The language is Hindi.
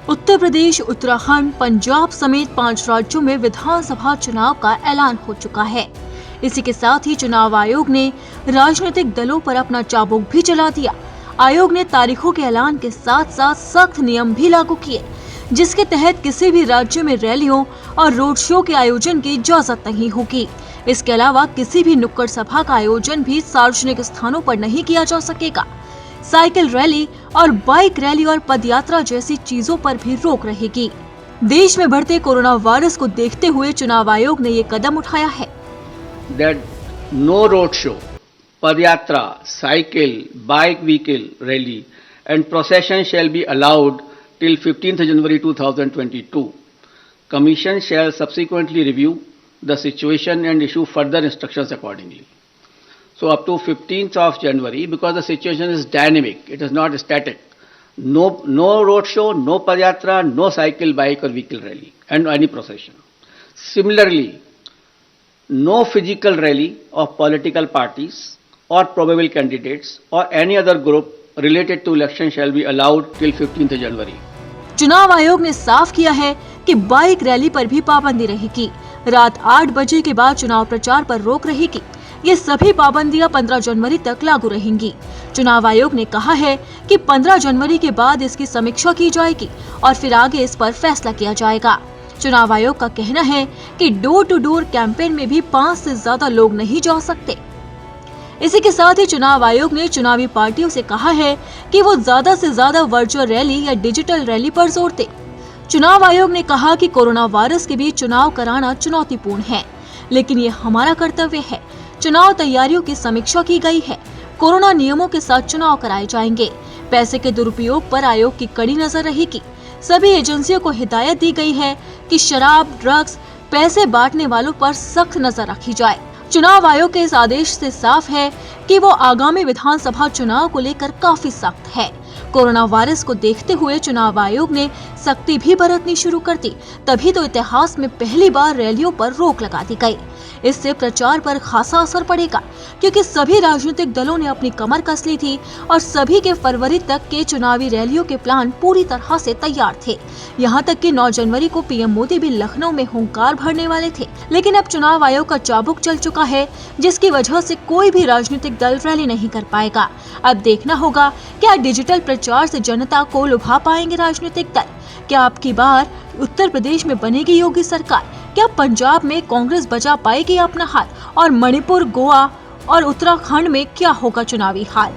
उत्तर प्रदेश, उत्तराखंड, पंजाब समेत 5 राज्यों में विधानसभा चुनाव का ऐलान हो चुका है। इसी के साथ ही चुनाव आयोग ने राजनीतिक दलों पर अपना चाबुक भी चला दिया। आयोग ने तारीखों के ऐलान के साथ साथ सख्त नियम भी लागू किए, जिसके तहत किसी भी राज्य में रैलियों और रोड शो के आयोजन की इजाजत नहीं होगी। इसके अलावा किसी भी नुक्कड़ सभा का आयोजन भी सार्वजनिक स्थानों पर नहीं किया जा सकेगा। साइकिल रैली और बाइक रैली और पदयात्रा जैसी चीजों पर भी रोक रहेगी। देश में बढ़ते कोरोना वायरस को देखते हुए चुनाव आयोग ने ये कदम उठाया है। That no road show, padayatra, cycle, bike vehicle rally and procession shall be allowed till 15th January 2022. Commission shall subsequently review the situation and issue further instructions accordingly. So up to 15th of January, because the situation is dynamic, it is not static. No road show, no padayatra, no cycle, bike or vehicle rally and any procession. Similarly, no physical rally of political parties or probable candidates or any other group related to election shall be allowed till 15th January. चुनाव आयोग ने साफ किया है कि बाइक रैली पर भी पाबंदी रहेगी। रात 8 बजे के बाद चुनाव प्रचार पर रोक रहेगी। ये सभी पाबंदियां 15 जनवरी तक लागू रहेंगी। चुनाव आयोग ने कहा है कि 15 जनवरी के बाद इसकी समीक्षा की जाएगी और फिर आगे इस पर फैसला किया जाएगा। चुनाव आयोग का कहना है कि डोर टू डोर कैंपेन में भी 5 से ज्यादा लोग नहीं जा सकते। इसी के साथ ही चुनाव आयोग ने चुनावी पार्टियों से कहा है कि वो ज्यादा से ज्यादा वर्चुअल रैली या डिजिटल रैली पर जोर दें। चुनाव आयोग ने कहा कि कोरोना वायरस के बीच चुनाव कराना चुनौतीपूर्ण है, लेकिन ये हमारा कर्तव्य है। चुनाव तैयारियों की समीक्षा की गई है। कोरोना नियमों के साथ चुनाव कराए जाएंगे। पैसे के दुरुपयोग पर आयोग की कड़ी नजर रहेगी। सभी एजेंसियों को हिदायत दी गई है कि शराब, ड्रग्स, पैसे बांटने वालों पर सख्त नजर रखी जाए। चुनाव आयोग के इस आदेश से साफ है कि वो आगामी विधानसभा चुनाव को लेकर काफी सख्त है। कोरोना वायरस को देखते हुए चुनाव आयोग ने सख्ती भी बरतनी शुरू कर दी। तभी तो इतिहास में पहली बार रैलियों पर रोक लगा दी गई। इससे प्रचार पर खासा असर पड़ेगा, क्योंकि सभी राजनीतिक दलों ने अपनी कमर कस ली थी और सभी के फरवरी तक के चुनावी रैलियों के प्लान पूरी तरह से तैयार थे। यहाँ तक कि 9 जनवरी को पीएम मोदी भी लखनऊ में हुंकार भरने वाले थे, लेकिन अब चुनाव आयोग का चाबुक चल चुका है, जिसकी वजह से कोई भी राजनीतिक दल रैली नहीं कर पाएगा। अब देखना होगा क्या डिजिटल प्रचार से जनता को लुभा पाएंगे राजनीतिक दल। क्या अब की बार उत्तर प्रदेश में बनेगी योगी सरकार? क्या पंजाब में कांग्रेस बचा पाएगी अपना हाथ? और मणिपुर, गोवा और उत्तराखंड में क्या होगा चुनावी हाल?